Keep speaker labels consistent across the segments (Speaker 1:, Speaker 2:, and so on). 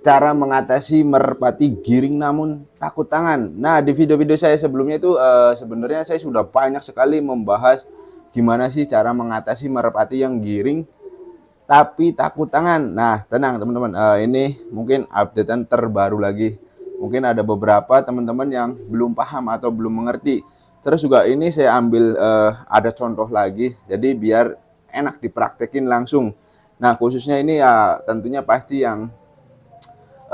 Speaker 1: cara mengatasi merpati giring namun takut tangan. Nah, di video-video saya sebelumnya itu sebenarnya saya sudah banyak sekali membahas gimana sih cara mengatasi merpati yang giring tapi takut tangan. Nah, tenang teman-teman, ini mungkin updatean terbaru lagi. Mungkin ada beberapa teman-teman yang belum paham atau belum mengerti. Terus juga ini saya ambil ada contoh lagi, jadi biar enak dipraktekin langsung. Nah, khususnya ini ya tentunya pasti yang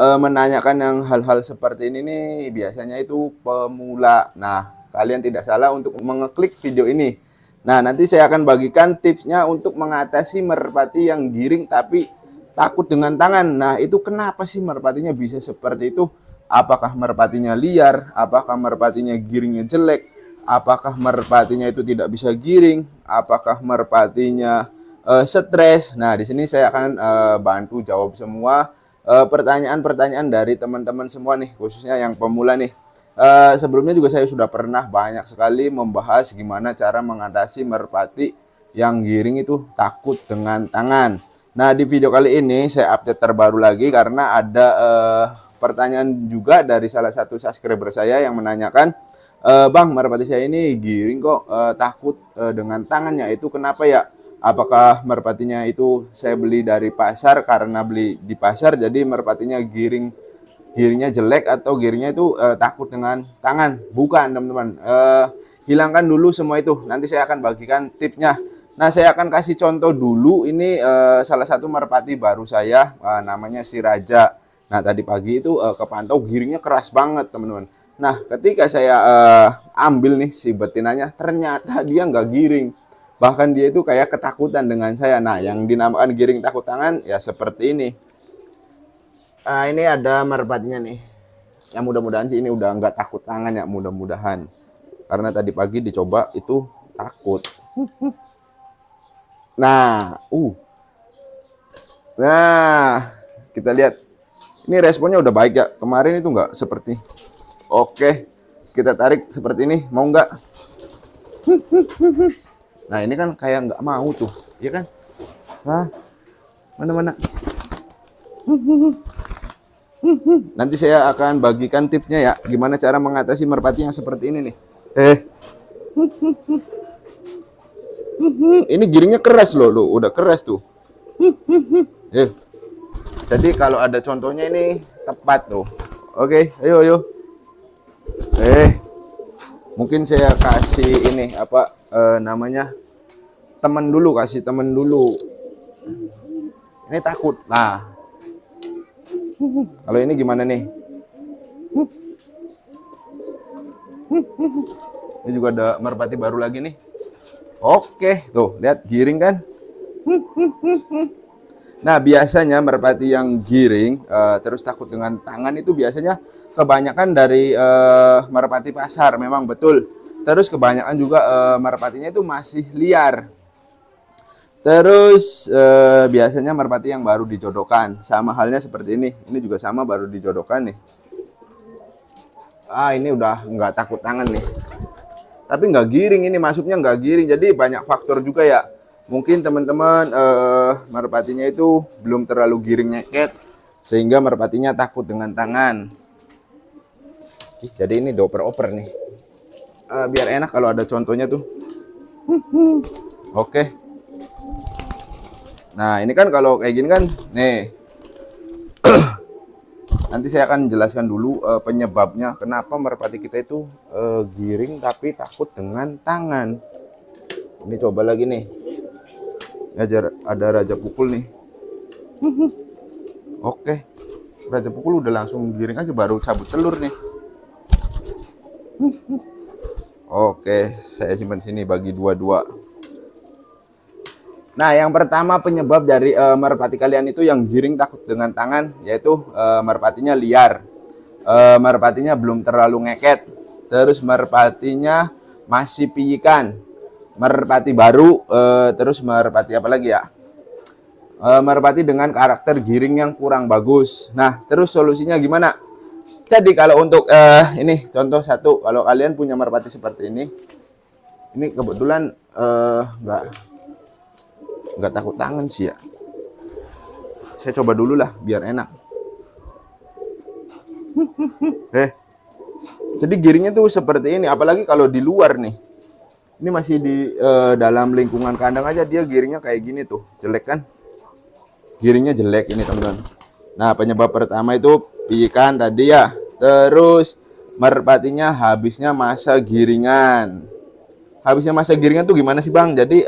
Speaker 1: menanyakan yang hal-hal seperti ini nih biasanya itu pemula. Nah, kalian tidak salah untuk mengeklik video ini. Nah, nanti saya akan bagikan tipsnya untuk mengatasi merpati yang giring tapi takut dengan tangan. Nah, itu kenapa sih merpatinya bisa seperti itu? Apakah merpatinya liar? Apakah merpatinya giringnya jelek? Apakah merpatinya itu tidak bisa giring? Apakah merpatinya stres? Nah, di sini saya akan bantu jawab semua pertanyaan-pertanyaan dari teman-teman semua nih, khususnya yang pemula nih. Sebelumnya juga saya sudah pernah banyak sekali membahas gimana cara mengatasi merpati yang giring itu takut dengan tangan. Nah, di video kali ini saya update terbaru lagi karena ada pertanyaan juga dari salah satu subscriber saya yang menanyakan, Bang, merpati saya ini giring kok takut dengan tangannya, itu kenapa ya? Apakah merpatinya itu saya beli dari pasar, karena beli di pasar jadi merpatinya giringnya jelek, atau giringnya itu takut dengan tangan? Bukan teman-teman, hilangkan dulu semua itu, nanti saya akan bagikan tipsnya. Nah, saya akan kasih contoh dulu. Ini salah satu merpati baru saya, namanya si Raja. Nah, tadi pagi itu kepantau giringnya keras banget teman-teman. Nah, ketika saya ambil nih si betinanya, ternyata dia nggak giring. Bahkan dia itu kayak ketakutan dengan saya. Nah, yang dinamakan giring takut tangan ya seperti ini. Ini ada merpatinya nih. Ya mudah-mudahan sih ini udah nggak takut tangan ya, mudah-mudahan. Karena tadi pagi dicoba itu takut. Nah, kita lihat. Ini responnya udah baik ya. Kemarin itu nggak seperti. Oke, kita tarik seperti ini. Mau nggak? Nah, ini kan kayak nggak mau tuh, ya kan? Nah, mana-mana. Nanti saya akan bagikan tipsnya ya, gimana cara mengatasi merpati yang seperti ini nih. Ini giringnya keras loh, udah keras tuh. Jadi kalau ada contohnya ini tepat tuh. Oke, ayo. Mungkin saya kasih ini apa namanya, temen dulu, kasih temen dulu. Ini takut. Nah, kalau ini gimana nih? Ini juga ada merpati baru lagi nih. Oke, tuh lihat giring kan? Nah, biasanya merpati yang giring terus takut dengan tangan itu biasanya kebanyakan dari merpati pasar, memang betul. Terus kebanyakan juga merpatinya itu masih liar. Terus biasanya merpati yang baru dijodohkan, sama halnya seperti ini. Ini juga sama, baru dijodohkan nih. Ini udah nggak takut tangan nih. Tapi nggak giring, ini masuknya nggak giring. Jadi banyak faktor juga ya. Mungkin teman-teman merpatinya itu belum terlalu giring nyeket, sehingga merpatinya takut dengan tangan. Jadi ini dioper-oper nih. Biar enak kalau ada contohnya tuh. Oke. Nah, ini kan kalau kayak gini kan, nih. Nanti saya akan jelaskan dulu penyebabnya kenapa merpati kita itu giring tapi takut dengan tangan. Ini coba lagi nih. Ada raja pukul nih. Oke. Raja pukul udah langsung giring aja, baru cabut telur nih. Oke, saya simpan sini bagi dua-dua. Nah, yang pertama penyebab dari merpati kalian itu yang giring takut dengan tangan, yaitu merpatinya liar. Merpatinya belum terlalu ngeket. Terus merpatinya masih piyikan. Merpati baru, terus merpati apa lagi ya? Merpati dengan karakter giring yang kurang bagus. Nah, terus solusinya gimana? Jadi kalau untuk ini contoh satu, kalau kalian punya merpati seperti ini kebetulan nggak takut tangan sih ya. Saya coba dulu lah biar enak. Jadi giringnya tuh seperti ini, apalagi kalau di luar nih. Ini masih di dalam lingkungan kandang aja dia giringnya kayak gini tuh, jelek kan? Giringnya jelek ini teman-teman. Nah, penyebab pertama itu piikan tadi ya. Terus merpatinya habisnya masa giringan. Habisnya masa giringan tuh gimana sih Bang? Jadi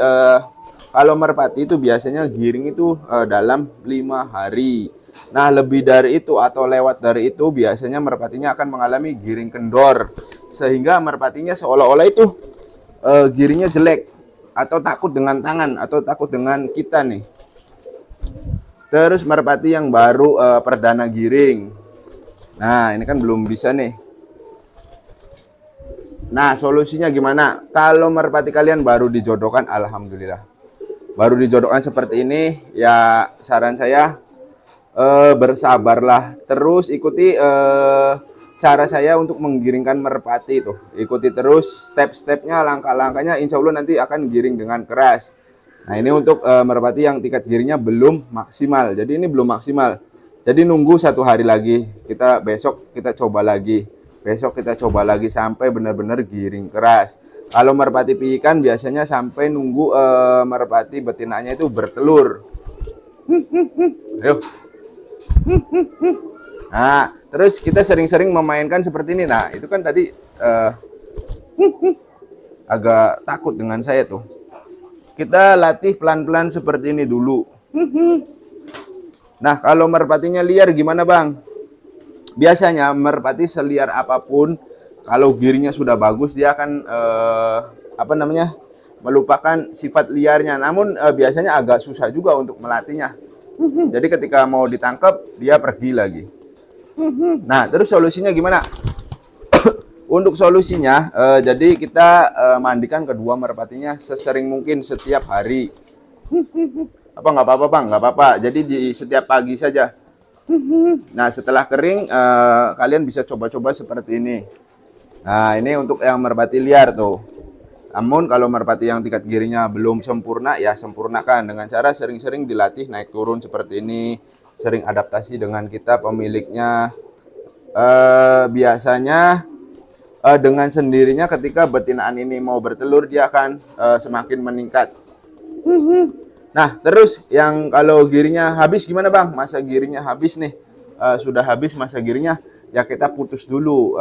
Speaker 1: kalau merpati itu biasanya giring itu dalam 5 hari. Nah, lebih dari itu atau lewat dari itu biasanya merpatinya akan mengalami giring kendor. Sehingga merpatinya seolah-olah itu giringnya jelek atau takut dengan tangan atau takut dengan kita nih. Terus merpati yang baru perdana giring. Nah, ini kan belum bisa nih. Nah, solusinya gimana? Kalau merpati kalian baru dijodohkan, alhamdulillah. Baru dijodohkan seperti ini, ya saran saya bersabarlah. Terus ikuti cara saya untuk menggiringkan merpati itu. Ikuti terus step-stepnya, langkah-langkahnya, insya Allah nanti akan giring dengan keras. Nah, ini untuk merpati yang tingkat giringnya belum maksimal. Jadi ini belum maksimal. Jadi nunggu 1 hari lagi. Besok kita coba lagi. Besok kita coba lagi sampai benar-benar giring keras. Kalau merpati piikan biasanya sampai nunggu merpati betinanya itu bertelur. Ayo. Nah, terus kita sering-sering memainkan seperti ini. Nah, itu kan tadi agak takut dengan saya tuh. Kita latih pelan-pelan seperti ini dulu. Nah, kalau merpatinya liar gimana Bang? Biasanya merpati seliar apapun, kalau giringnya sudah bagus, dia akan melupakan sifat liarnya. Namun biasanya agak susah juga untuk melatihnya. Jadi ketika mau ditangkap, dia pergi lagi. Nah, terus solusinya gimana? Untuk solusinya, jadi kita mandikan kedua merpatinya sesering mungkin setiap hari. Apa nggak apa-apa Bang? Nggak apa-apa. Jadi di setiap pagi saja. Nah, setelah kering, kalian bisa coba-coba seperti ini. Nah, ini untuk yang merpati liar tuh. Namun kalau merpati yang tingkat giringnya belum sempurna, ya sempurnakan dengan cara sering-sering dilatih naik turun seperti ini. Sering adaptasi dengan kita pemiliknya. Biasanya dengan sendirinya ketika betinaan ini mau bertelur, dia akan semakin meningkat. Nah, terus yang kalau giringnya habis gimana Bang? Masa giringnya habis nih, sudah habis masa giringnya, ya kita putus dulu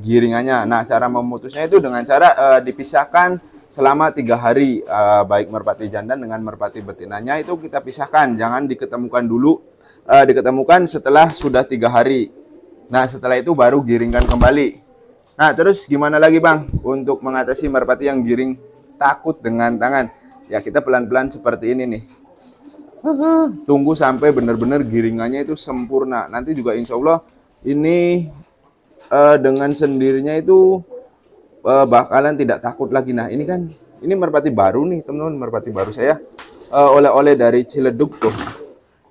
Speaker 1: giringannya. Nah, cara memutusnya itu dengan cara dipisahkan selama 3 hari. Baik merpati jantan dengan merpati betinanya itu kita pisahkan, jangan diketemukan dulu. Diketemukan setelah sudah 3 hari. Nah, setelah itu baru giringkan kembali. Nah, terus gimana lagi Bang untuk mengatasi merpati yang giring takut dengan tangan? Ya kita pelan-pelan seperti ini nih. Tunggu sampai benar-benar giringannya itu sempurna. Nanti juga insya Allah ini dengan sendirinya itu bakalan tidak takut lagi. Nah, ini kan ini merpati baru nih teman-teman, merpati baru saya oleh-oleh dari Ciledug tuh.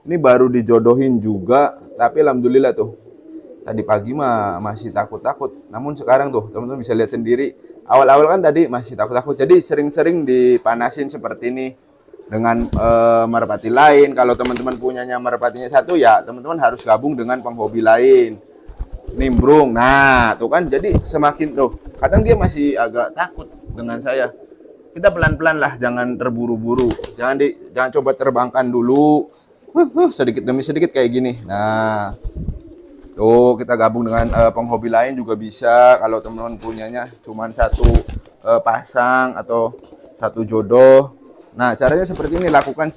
Speaker 1: Ini baru dijodohin juga, tapi alhamdulillah tuh. Tadi pagi mah masih takut-takut. Namun sekarang tuh teman-teman bisa lihat sendiri. Awal-awal kan tadi masih takut-takut. Jadi sering-sering dipanasin seperti ini dengan merpati lain. Kalau teman-teman punyanya merpatinya satu, ya teman-teman harus gabung dengan penghobi lain. Nimbrung. Nah, tuh kan jadi semakin tuh. Kadang dia masih agak takut dengan saya. Kita pelan-pelan lah, jangan terburu-buru. Jangan coba terbangkan dulu. Sedikit demi sedikit kayak gini. Nah, tuh kita gabung dengan penghobi lain juga bisa. Kalau teman-teman punyanya cuma satu pasang atau satu jodoh. Nah, caranya seperti ini, lakukan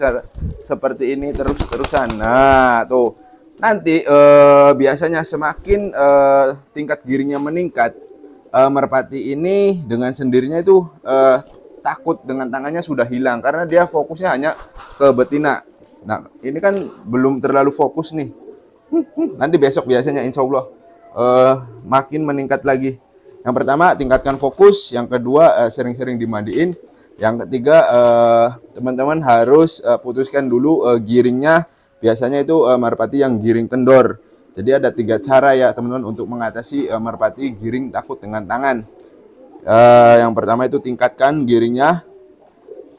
Speaker 1: seperti ini terus-terusan. Nah, tuh nanti biasanya semakin tingkat giringnya meningkat, merpati ini dengan sendirinya itu takut dengan tangannya sudah hilang karena dia fokusnya hanya ke betina. Nah, ini kan belum terlalu fokus nih. Nanti besok biasanya insya Allah makin meningkat lagi. Yang pertama tingkatkan fokus, yang kedua sering-sering dimandiin, yang ketiga teman-teman harus putuskan dulu giringnya. Biasanya itu merpati yang giring kendor. Jadi ada 3 cara ya teman-teman untuk mengatasi merpati giring takut dengan tangan. Yang pertama itu tingkatkan giringnya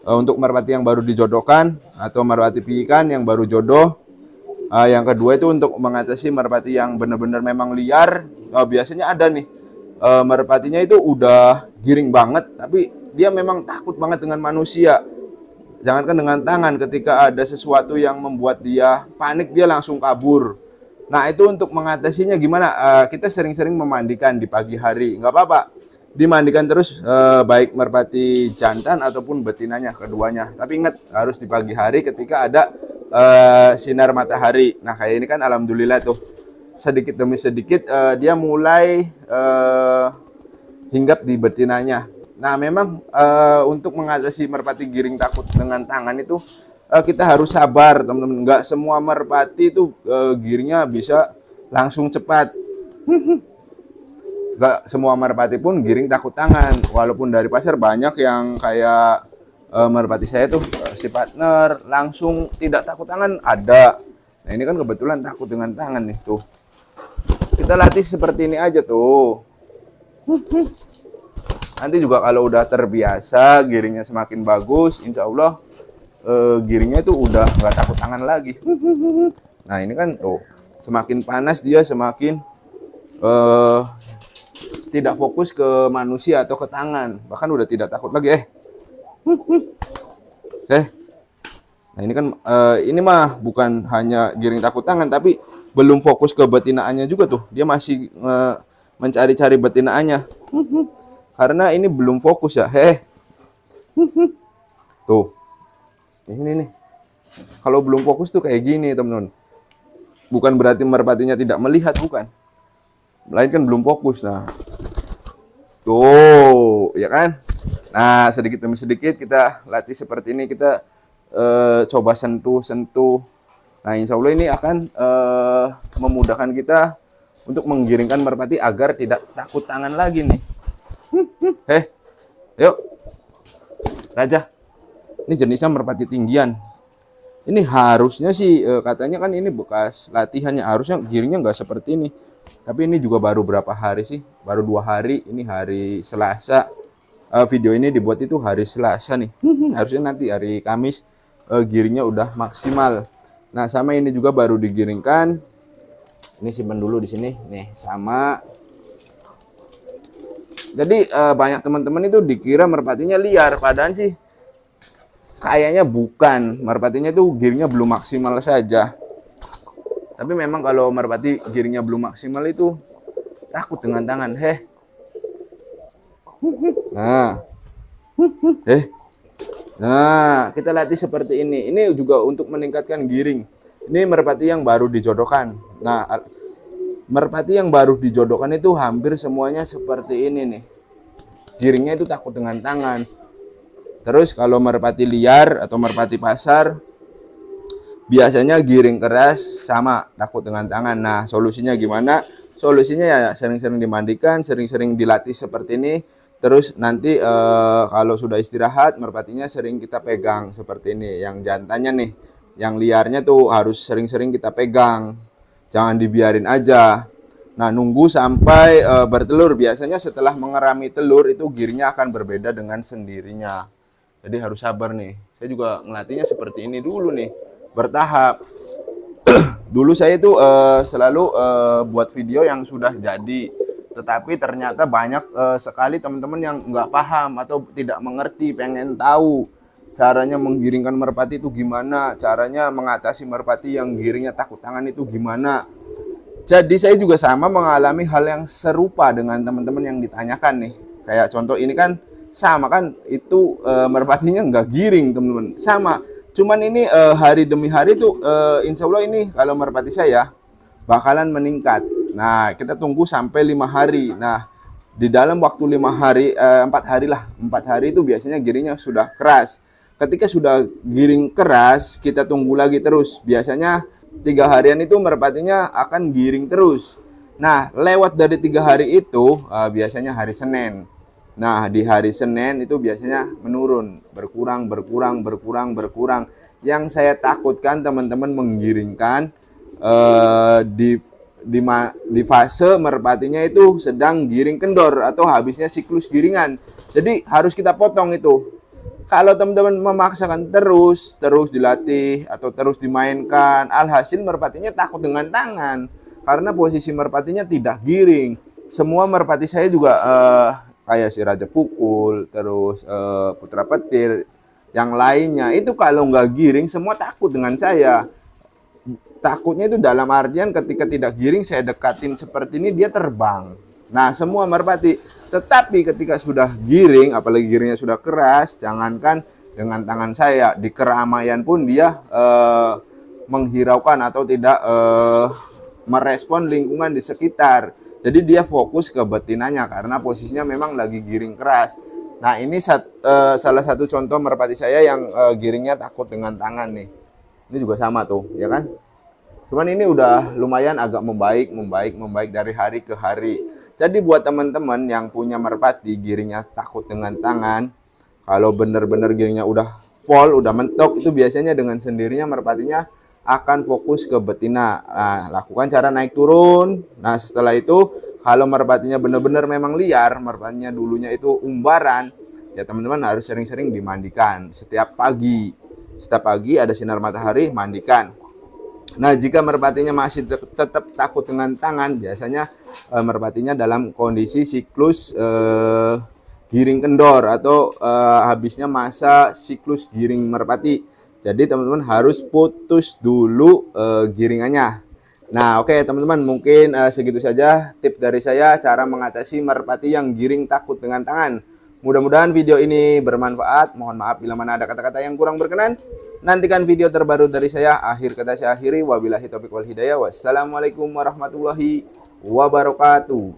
Speaker 1: untuk merpati yang baru dijodohkan atau merpati piikan yang baru jodoh. Yang kedua itu untuk mengatasi merpati yang benar-benar memang liar. Biasanya ada nih merpatinya itu udah giring banget, tapi dia memang takut banget dengan manusia. Jangankan dengan tangan, ketika ada sesuatu yang membuat dia panik, dia langsung kabur. Nah, itu untuk mengatasinya gimana? Kita sering-sering memandikan di pagi hari. Nggak apa-apa, dimandikan terus, baik merpati jantan ataupun betinanya, keduanya. Tapi ingat, harus di pagi hari ketika ada sinar matahari. Nah, kayak ini kan alhamdulillah tuh, sedikit demi sedikit dia mulai hinggap di betinanya. Nah, memang untuk mengatasi merpati giring takut dengan tangan itu kita harus sabar, teman-teman. Nggak semua merpati itu giringnya bisa langsung cepat. Nggak semua merpati pun giring takut tangan. Walaupun dari pasar banyak yang kayak merpati saya tuh si partner langsung tidak takut tangan ada. Nah, ini kan kebetulan takut dengan tangan nih tuh. Kita latih seperti ini aja tuh. Nanti juga kalau udah terbiasa, giringnya semakin bagus, insya Allah giringnya itu udah nggak takut tangan lagi. Nah, ini kan tuh semakin panas dia semakin tidak fokus ke manusia atau ke tangan, bahkan udah tidak takut lagi. Nah, ini kan ini mah bukan hanya giring takut tangan, tapi belum fokus ke betinaannya juga tuh. Dia masih mencari-cari betinaannya. Karena ini belum fokus ya. Tuh. Ini nih. Kalau belum fokus tuh kayak gini, teman-teman. Bukan berarti merpatinya tidak melihat, bukan. Melainkan belum fokus. Nah. Tuh, ya kan? Nah, sedikit demi sedikit kita latih seperti ini, kita coba sentuh. Nah, insya Allah ini akan memudahkan kita untuk menggiringkan merpati agar tidak takut tangan lagi nih. Yuk, Raja. Ini jenisnya merpati tinggian. Ini harusnya sih katanya kan ini bekas latihannya, harusnya giringnya nggak seperti ini. Tapi ini juga baru berapa hari sih? Baru 2 hari. Ini hari Selasa. Video ini dibuat itu hari Selasa nih. Harusnya nanti hari Kamis giringnya udah maksimal. Nah, sama ini juga baru digiringkan. Ini simpan dulu di sini. Nih, sama. Jadi banyak teman-teman itu dikira merpatinya liar, padahal sih kayaknya bukan. Merpatinya itu giringnya belum maksimal saja. Tapi memang kalau merpati giringnya belum maksimal itu takut dengan tangan. Nah. Nah, kita latih seperti ini. Ini juga untuk meningkatkan giring. Ini merpati yang baru dijodohkan. Nah, merpati yang baru dijodohkan itu hampir semuanya seperti ini nih. Giringnya itu takut dengan tangan. Terus kalau merpati liar atau merpati pasar, biasanya giring keras sama takut dengan tangan. Nah, solusinya gimana? Solusinya ya sering-sering dimandikan, sering-sering dilatih seperti ini. Terus nanti kalau sudah istirahat, merpatinya sering kita pegang seperti ini. Yang jantannya nih, yang liarnya tuh harus sering-sering kita pegang. Jangan dibiarin aja. Nah, nunggu sampai bertelur. Biasanya setelah mengerami telur itu giringnya akan berbeda dengan sendirinya. Jadi harus sabar nih. Saya juga ngelatihnya seperti ini dulu nih, bertahap. Dulu saya itu selalu buat video yang sudah jadi. Tetapi ternyata banyak sekali teman-teman yang nggak paham atau tidak mengerti, pengen tahu caranya menggiringkan merpati itu gimana, caranya mengatasi merpati yang giringnya takut tangan itu gimana. Jadi saya juga sama mengalami hal yang serupa dengan teman-teman yang ditanyakan nih. Kayak contoh ini kan sama kan, itu merpatinya nggak giring teman-teman, sama. Cuman ini hari demi hari tuh insya Allah ini kalau merpati saya bakalan meningkat. Nah, kita tunggu sampai 5 hari. Nah, di dalam waktu 5 hari, 4 hari lah. 4 hari itu biasanya giringnya sudah keras. Ketika sudah giring keras, kita tunggu lagi terus. Biasanya 3 harian itu merpatinya akan giring terus. Nah, lewat dari 3 hari itu, biasanya hari Senin. Nah, di hari Senin itu biasanya menurun. Berkurang. Yang saya takutkan teman-teman menggiringkan di fase merpatinya itu sedang giring kendor atau habisnya siklus giringan. Jadi harus kita potong itu. kalau teman-teman memaksakan terus dilatih atau terus dimainkan, alhasil merpatinya takut dengan tangan karena posisi merpatinya tidak giring. Semua merpati saya juga kayak si Raja Pukul, terus Putra Petir, yang lainnya itu kalau nggak giring semua takut dengan saya. Takutnya itu dalam artian ketika tidak giring saya dekatin seperti ini dia terbang. Nah semua merpati. Tetapi ketika sudah giring, apalagi giringnya sudah keras, jangankan dengan tangan saya, di keramaian pun dia menghiraukan atau tidak merespon lingkungan di sekitar. Jadi dia fokus ke betinanya karena posisinya memang lagi giring keras. Nah ini salah satu contoh merpati saya yang giringnya takut dengan tangan nih. Ini juga sama tuh, ya kan? Cuman ini udah lumayan agak membaik dari hari ke hari. Jadi buat teman-teman yang punya merpati giringnya takut dengan tangan, kalau bener-bener giringnya udah full, udah mentok, itu biasanya dengan sendirinya merpatinya akan fokus ke betina. Nah, lakukan cara naik turun. Nah, setelah itu kalau merpatinya bener-bener memang liar, merpatinya dulunya itu umbaran, ya teman-teman harus sering-sering dimandikan setiap pagi. Setiap pagi ada sinar matahari, mandikan. Nah, jika merpatinya masih tetap takut dengan tangan, biasanya merpatinya dalam kondisi siklus giring kendor atau habisnya masa siklus giring merpati. Jadi teman-teman harus putus dulu giringannya. Nah, oke teman-teman, mungkin segitu saja tips dari saya cara mengatasi merpati yang giring takut dengan tangan. Mudah-mudahan video ini bermanfaat. Mohon maaf bila mana ada kata-kata yang kurang berkenan. Nantikan video terbaru dari saya. Akhir kata saya akhiri. Wabillahi taufiq wal hidayah. Wassalamualaikum warahmatullahi wabarakatuh.